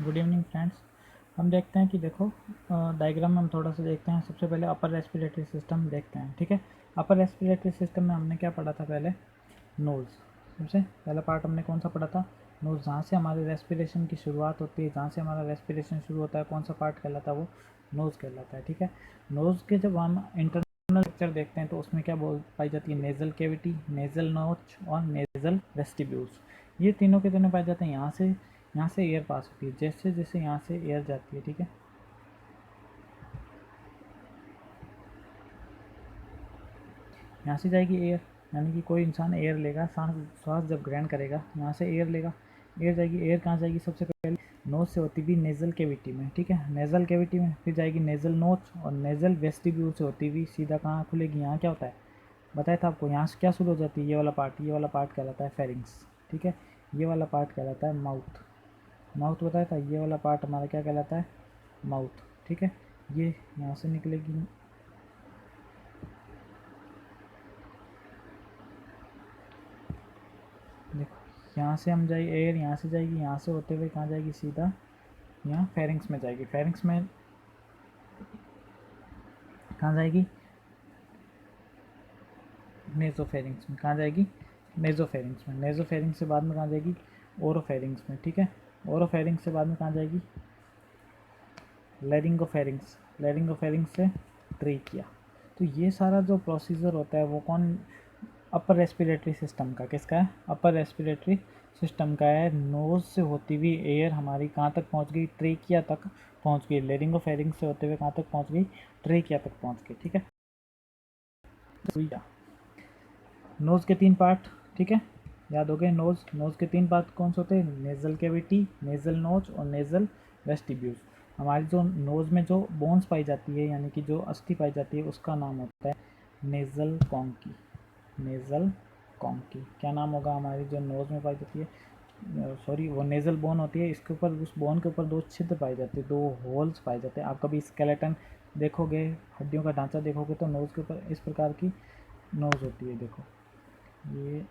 Good evening friends. हम देखते हैं कि देखो डायग्राम में हम थोड़ा सा देखते हैं। सबसे पहले अपर रेस्पिरेटरी सिस्टम देखते हैं, ठीक है। अपर रेस्पिरेटरी सिस्टम में हमने क्या पढ़ा था पहले? नोज़। सबसे पहला पार्ट हमने कौन सा पढ़ा था? नोज़। जहाँ से हमारे रेस्पिरेशन की शुरुआत होती है, जहाँ से हमारा रेस्पिरेशन शुरू होता है, कौन सा पार्ट कहलाता है? वो नोज़ कहलाता है, ठीक है। नोज़ के जब हम इंटरनल स्ट्रक्चर देखते हैं तो उसमें क्या बोल पाई जाती है? नेज़ल कैविटी, नेज़ल नोच और नेज़ल वेस्टिब्यूल्स। ये तीनों के तीनों पाए जाते हैं। यहाँ से एयर पास होती है, जैसे जैसे यहाँ से एयर जाती है, ठीक है। यहाँ से जाएगी एयर, यानी कि कोई इंसान एयर लेगा, श्वास जब ग्रहण करेगा यहाँ से एयर लेगा, एयर जाएगी। एयर कहाँ जाएगी? सबसे पहले नोज से होती हुई नेज़ल कैविटी में, ठीक है, नेज़ल कैविटी में, फिर जाएगी नेज़ल नोच और नेज़ल वेस्टिब्यूल से होती हुई सीधा कहाँ खुलेगी? यहाँ क्या होता है बताया था आपको, यहाँ से क्या शुरू हो जाती है? ये वाला पार्ट कहलाता है फेरिंग्स, ठीक है। ये वाला पार्ट कहलाता है माउथ। माउथ बताया था, ये वाला पार्ट हमारा क्या कहलाता है? माउथ, ठीक है। ये यहाँ से निकलेगी, देखो यहाँ से हम जाएगी एयर, यहाँ से जाएगी, यहाँ से होते हुए कहाँ जाएगी? सीधा यहाँ फेरिंग्स में जाएगी। फेरिंग्स में कहाँ जाएगी? नेजोफेरिंग्स में। कहाँ जाएगी? नेजोफेरिंग्स में। नेजोफेरिंग्स से बाद में कहाँ जाएगी? ओरोफेरिंग्स में, ठीक है। ओरोफेरिंग्स से बाद में कहाँ जाएगी? लेरिंगोफेरिंग्स। लेरिंगोफेरिंग्स से ट्रेकिया। तो ये सारा जो प्रोसीजर होता है वो कौन? अपर रेस्पिरेटरी सिस्टम का। किसका है? अपर रेस्पिरेटरी सिस्टम का है। नोज से होती हुई एयर हमारी कहाँ तक पहुँच गई? ट्रेकिया तक पहुँच गई। लेरिंगोफेरिंग्स से होते हुए कहाँ तक पहुँच गई? ट्रेकिया तक पहुँच गई, ठीक है। नोज़ के तीन पार्ट, ठीक है, याद हो गए। नोज़ के तीन पार्ट कौन से होते हैं? नेज़ल कैविटी, नेज़ल नोच और नेज़ल वेस्टिब्यूल। हमारी जो नोज़ में जो बोन्स पाई जाती है, यानी कि जो अस्थि पाई जाती है, उसका नाम होता है नेज़ल कॉन्की। नेज़ल कॉन्की क्या नाम होगा? हमारी जो नोज़ में पाई जाती है, सॉरी, वो नेज़ल बोन होती है, इसके ऊपर, उस बोन के ऊपर दो छिद्र पाए जाते हैं, दो होल्स पाए जाते हैं। आप कभी स्केलेटन देखोगे, हड्डियों का ढांचा देखोगे, तो नोज़ के ऊपर इस प्रकार की नोज़ होती है। देखो ये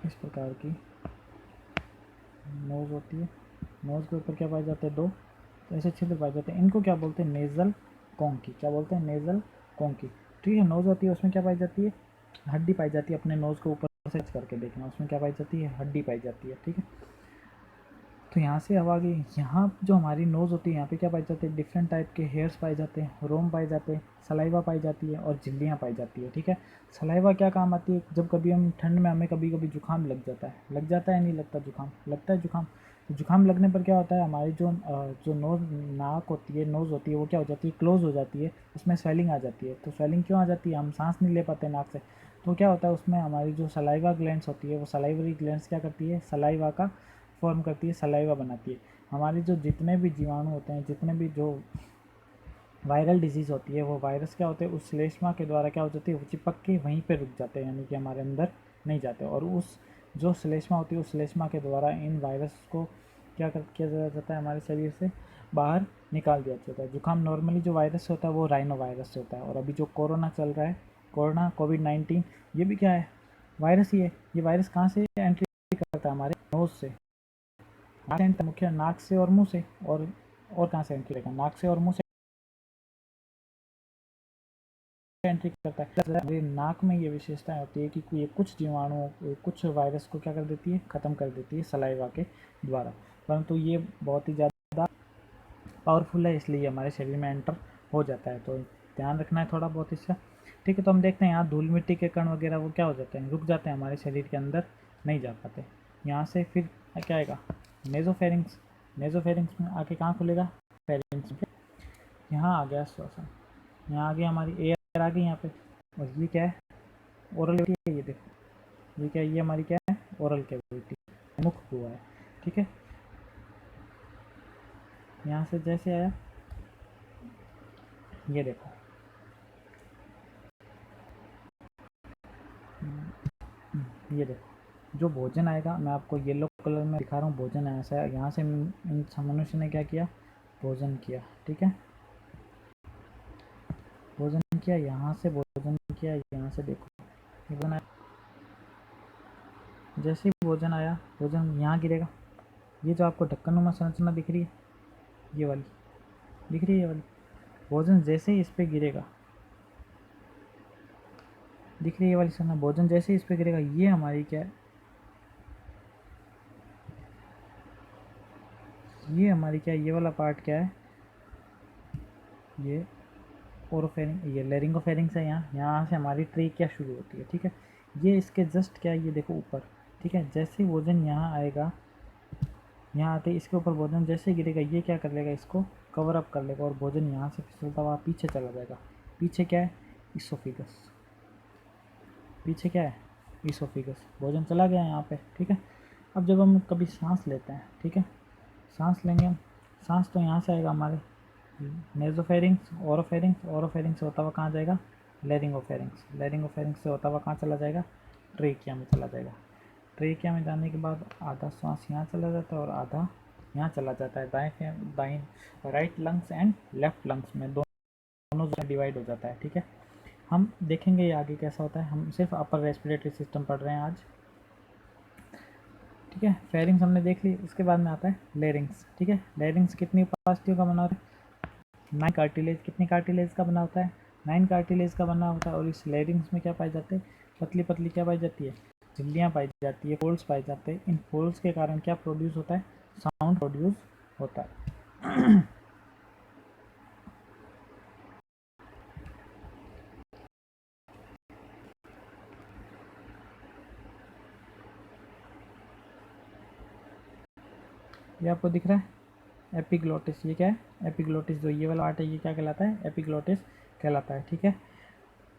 इस प्रकार की नोज़ होती है। नोज़ के ऊपर क्या पाए जाते हैं? दो ऐसे छिद्र पाए जाते हैं। इनको क्या बोलते हैं? नेज़ल कॉन्की। क्या बोलते हैं? नेज़ल कॉन्की, ठीक है। नोज़ होती है, उसमें क्या पाई जाती है? हड्डी पाई जाती है। अपने नोज़ को ऊपर से करके देखना, उसमें क्या पाई जाती है? हड्डी पाई जाती है, ठीक है। तो यहाँ से अब आगे, यहाँ जो हमारी नोज़ होती है, यहाँ पे क्या पाई जाती है? डिफरेंट टाइप के हेयर्स पाए जाते हैं, रोम पाए जाते हैं, सलाइवा पाई जाती है और झिल्लियाँ पाई जाती है, ठीक है। सलाइवा क्या काम आती है? जब कभी हम ठंड में, हमें कभी कभी जुकाम लग जाता है नहीं लगता? जुकाम लगता है। जुकाम, तो जुकाम लगने पर क्या होता है? हमारी जो नोज, नाक होती है, नोज़ होती है, वो क्या हो जाती है? क्लोज हो जाती है, उसमें स्वेलिंग आ जाती है। तो स्वेलिंग क्यों आ जाती है? हम सांस नहीं ले पाते नाक से। तो क्या होता है उसमें? हमारी जो सलाइवा ग्लैंड्स होती है, वो सलाइवरी ग्लैंड्स क्या करती है? सलाइवा का फॉर्म करती है, सलाइवा बनाती है। हमारे जो जितने भी जीवाणु होते हैं, जितने भी जो वायरल डिजीज़ होती है, वो वायरस क्या होते हैं? उस श्लेष्मा के द्वारा क्या हो जाती है? वो चिपक के वहीं पे रुक जाते हैं, यानी कि हमारे अंदर नहीं जाते। और उस जो श्लेष्मा होती है, उस श्लेष्मा के द्वारा इन वायरस को किया जाता है? हमारे शरीर से बाहर निकाल दिया जाता है। जुकाम नॉर्मली जो वायरस होता है वो राइनो वायरस से होता है। और अभी जो कोरोना चल रहा है, कोरोना कोविड-19, ये भी क्या है? वायरस ही है। ये वायरस कहाँ से एंट्री करता है? हमारे नोज़ से। मुख्य नाक से और मुंह से। और कहाँ से एंट्री करेगा? नाक से और मुंह से एंट्री करता है। हमारे नाक में ये विशेषताएं होती है कि ये कुछ जीवाणुओं, कुछ वायरस को क्या कर देती है? ख़त्म कर देती है सलाइवा के द्वारा। परंतु ये बहुत ही ज़्यादा पावरफुल है, इसलिए हमारे शरीर में एंटर हो जाता है। तो ध्यान रखना है थोड़ा बहुत इसका, ठीक है। तो हम देखते हैं यहाँ धूल मिट्टी के कण वगैरह वो क्या हो जाते हैं? रुक जाते हैं, हमारे शरीर के अंदर नहीं जा पाते। यहाँ से फिर क्या आएगा? नेजोफेरिंग्स। नेजोफेरिंग्स में आके कहाँ खुलेगा? फेरिंग्स में। यहाँ आ गया श्वसन, यहाँ आ गई हमारी एयर आ गई यहाँ पे। और ये क्या है? ओरल कैविटी है। ये देखो, ये क्या है? ये हमारी क्या है? ओरल कैविटी, मुख हुआ है, ठीक है। यहाँ से जैसे आया, ये देखो, ये देखो, जो भोजन आएगा, मैं आपको येलो कलर में दिखा रहा हूँ, भोजन ऐसा है। यहाँ से इन मनुष्य ने क्या किया? भोजन किया, ठीक है। भोजन किया, यहाँ से भोजन किया, यहाँ से देखो ये बना। जैसे ही भोजन आया, भोजन यहाँ गिरेगा। ये जो आपको ढक्कनुमा संरचना दिख रही है, ये वाली दिख रही है, ये वाली भोजन जैसे ही इस पर गिरेगा, दिख रही है ये वाली संरचना, भोजन जैसे ही इस पर गिरेगा, ये हमारी क्या है, ये हमारी क्या है, ये वाला पार्ट क्या है, ये ओरोफेरिंग, ये लेरिंगोफेरिंग्स है। यहाँ से हमारी ट्रेकिया शुरू होती है, ठीक है। ये इसके जस्ट क्या है, ये देखो ऊपर, ठीक है। जैसे ही भोजन यहाँ आएगा, यहाँ आते ही इसके ऊपर भोजन जैसे गिरेगा, ये क्या कर लेगा, इसको कवर अप कर लेगा और भोजन यहाँ से फिसलता हुआ पीछे चला जाएगा। पीछे क्या है, इसोफिगस, पीछे क्या है, इसोफिगस। भोजन चला गया यहाँ पे, ठीक है। अब जब हम कभी सांस लेते हैं, ठीक है, सांस लेंगे हम, सांस तो यहाँ से आएगा हमारे नेजोफेरिंग्स, ओरोफेरिंग्स, ओरोफेरिंग्स से होता हुआ कहाँ जाएगा, लेरिंगोफेरिंग्स, लेरिंगोफेरिंग्स से होता हुआ कहाँ चला जाएगा, ट्रेकिया में चला जाएगा। ट्रेकिया में जाने के बाद आधा सांस यहाँ चला जाता है और आधा यहाँ चला जाता है, दाएं right lungs and left lungs में, दोनों डिवाइड हो जाता है, ठीक है। हम देखेंगे ये आगे कैसा होता है, हम सिर्फ अपर रेस्पिरेटरी सिस्टम पढ़ रहे हैं आज, ठीक है। फेरिंग्स हमने देख ली, उसके बाद में आता है लेरिंग्स, ठीक है। लेरिंग्स कितनी उपास्थियों का बना होता है, 9 कार्टिलेज, कितनी कार्टिलेज का बना होता है, 9 कार्टिलेज का बना होता है। और इस लेरिंग्स में क्या पाई जाते हैं, पतली पतली क्या पाई जाती है, झिल्लियाँ पाई जाती है, फोल्ड्स पाए जाते हैं। इन फोल्ड्स के कारण क्या प्रोड्यूस होता है, साउंड प्रोड्यूस होता है। ये आपको दिख रहा है एपिग्लोटिस, ये क्या है, एपिग्लोटिस, जो ये वाला पार्ट है ये क्या कहलाता है, एपिग्लोटिस कहलाता है, ठीक है।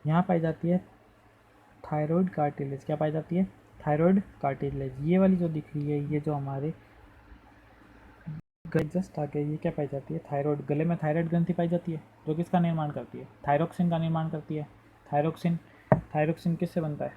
यहाँ पाई जाती है थायराइड कार्टिलेज, क्या पाई जाती है, थायराइड कार्टिलेज। ये वाली जो दिख रही है, ये जो हमारे जस्ट आगे, ये क्या पाई जाती है, थायराइड। गले में थायराइड ग्रंथि पाई जाती है, जो किसका निर्माण करती है, थायरोक्सिन का निर्माण करती है। थायरोक्सिन, थायरोक्सिन किससे बनता है,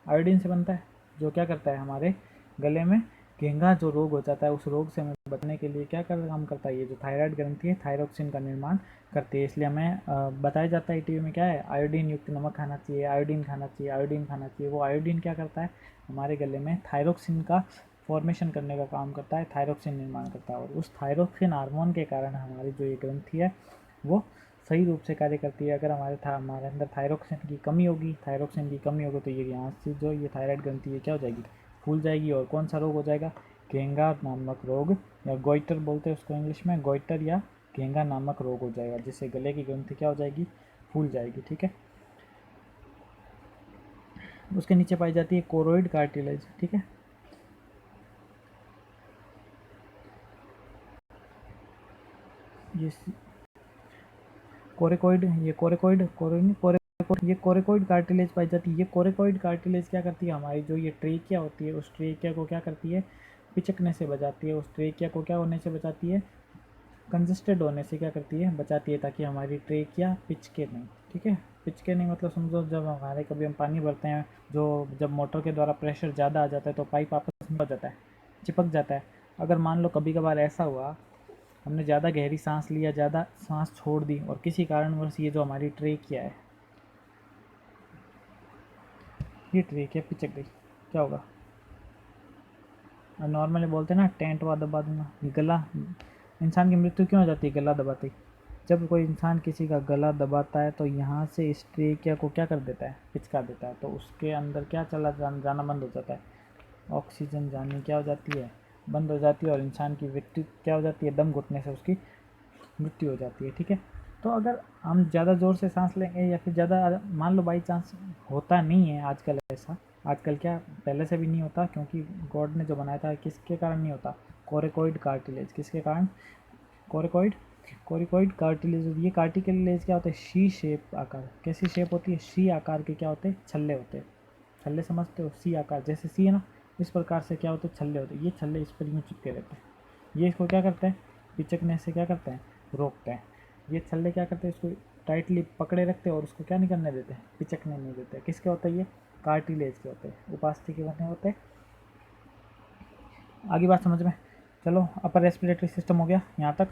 आयोडीन से बनता है, जो क्या करता है, हमारे गले में घेंघा जो रोग हो जाता है, उस रोग से हमें बचने के लिए क्या कर काम करता है, ये जो थायराइड ग्रंथि है थायरोक्सिन का निर्माण करती है। इसलिए हमें बताया जाता है टीवी में क्या है, आयोडीन युक्त नमक खाना चाहिए, आयोडीन खाना चाहिए, आयोडीन खाना चाहिए। वो आयोडीन क्या करता है, हमारे गले में थायरोक्सिन का फॉर्मेशन करने का काम करता है, थायरोक्सिन निर्माण करता है। और उस थायरोक्सिन हार्मोन के कारण हमारी जो ये ग्रंथि है वो सही रूप से कार्य करती है। अगर हमारे अंदर थायरोक्सिन की कमी होगी, थायरोक्सिन की कमी होगी तो ये यहाँ से जो ये थायराइड ग्रंथि है क्या हो जाएगी, फूल जाएगी। और कौन सा रोग हो जाएगा, घेंघा नामक रोग, या गोइटर बोलते हैं उसको इंग्लिश में, गोइटर या घेंघा नामक रोग हो जाएगा, जिससे गले की ग्रंथि क्या हो जाएगी, फूल जाएगी, ठीक है। उसके नीचे पाई जाती है कोरोइड कार्टिलेज, ठीक है। ये कोरेकोइड, ये कोरेकोइड, ये कोरेकोइड कार्टिलेज पाई जाती है। ये कोरेकोइड कार्टिलेज क्या करती है, हमारी जो ये ट्रेकिया होती है, उस ट्रेकिया को क्या करती है, पिचकने से बचाती है। उस ट्रेकिया को क्या होने से बचाती है, कंजस्टेड होने से क्या करती है, बचाती है, ताकि हमारी ट्रेकिया पिचके नहीं, ठीक है। पिचके नहीं मतलब समझो, जब हमारे कभी हम पानी भरते हैं, जो जब मोटर के द्वारा प्रेशर ज़्यादा आ जाता है तो पाइप आपस में हो जाता है, चिपक जाता है। अगर मान लो कभी कभार ऐसा हुआ, हमने ज़्यादा गहरी सांस लिया, ज़्यादा सांस छोड़ दी और किसी कारणवश ये जो हमारी ट्रेकिया है, ये ट्रेकिया पिचक गई, क्या होगा, नॉर्मली बोलते हैं ना, टेंट हुआ दबा दूंगा, गला, इंसान की मृत्यु क्यों हो जाती है, गला दबाते ही। जब कोई इंसान किसी का गला दबाता है तो यहाँ से इस ट्रेकिया को क्या कर देता है, पिचका देता है, तो उसके अंदर क्या जाना बंद हो जाता है, ऑक्सीजन जानी क्या हो जाती है, बंद हो जाती है। और इंसान की मृत्यु क्या हो जाती है, दम घुटने से उसकी मृत्यु हो जाती है, ठीक है। तो अगर हम ज़्यादा ज़ोर से सांस लेंगे या फिर ज़्यादा, मान लो बाई चांस, होता नहीं है आजकल ऐसा, आजकल क्या, पहले से भी नहीं होता, क्योंकि गॉड ने जो बनाया था, किसके कारण नहीं होता, कोरेकोइड कार्टिलेज, किसके कारण, कोरेकोइड, कोरिकोइड कार्टिलेज। ये कार्टिलेज क्या होते हैं, शी शेप आकार, कैसी शेप होती है, शी आकार के क्या होते हैं, छल्ले होते हैं। छल्ले समझते हो, सी आकार, जैसे सी है ना, इस प्रकार से क्या होते हैं, छल्ले होते हैं। ये छल्ले इस पर यूँ चिपके रहते हैं, ये इसको क्या करते हैं, पिचकने से क्या करते हैं, रोकते हैं। ये छल्ले क्या करते हैं, इसको टाइटली पकड़े रखते हैं और उसको क्या नहीं करने देते, पिचकने नहीं देते। किसके होते हैं, ये कार्टिलेज के होते हैं, उपास्थि के बने होते हैं। आगे बात समझ में, चलो अपर रेस्पिरेटरी सिस्टम हो गया यहाँ तक।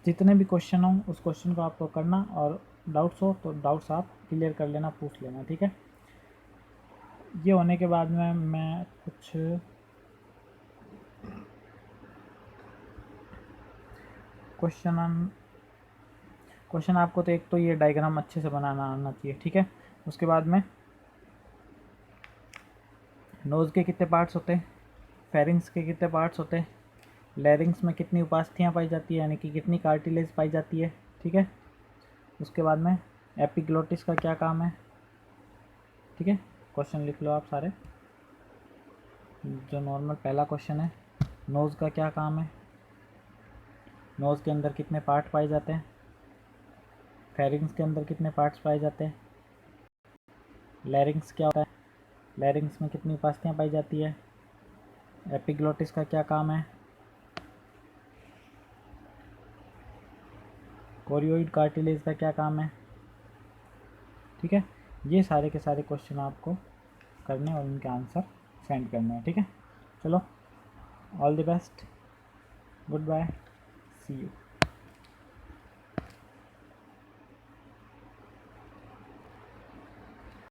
जितने भी क्वेश्चन हो उस क्वेश्चन को आपको करना, और डाउट्स हो तो डाउट्स आप क्लियर कर लेना, पूछ लेना, ठीक है। ये होने के बाद में मैं कुछ क्वेश्चन आपको तो एक तो ये डायग्राम अच्छे से बनाना आना चाहिए, ठीक है। उसके बाद में नोज़ के कितने पार्ट्स होते हैं, फेरिंग्स के कितने पार्ट्स होते हैं, लैरिंग्स में कितनी उपास्थियाँ पाई जाती है यानी कि कितनी कार्टिलेज पाई जाती है, ठीक है। उसके बाद में एपिग्लोटिस का क्या काम है, ठीक है। क्वेश्चन लिख लो आप सारे। जो नॉर्मल पहला क्वेश्चन है, नोज़ का क्या काम है, नोज़ के अंदर कितने पार्ट पाए जाते हैं, फेरिंग्स के अंदर कितने पार्ट्स पाए जाते हैं, लैरिंग्स क्या होता है, लैरिंग्स में कितनी उपास्थियाँ पाई जाती है, एपिग्लोटिस का क्या काम है, कोरियोइड कार्टिलेज का क्या काम है, ठीक है। ये सारे के सारे क्वेश्चन आपको करने और उनके आंसर सेंड करने हैं, ठीक है। चलो, all the best, good bye, see you.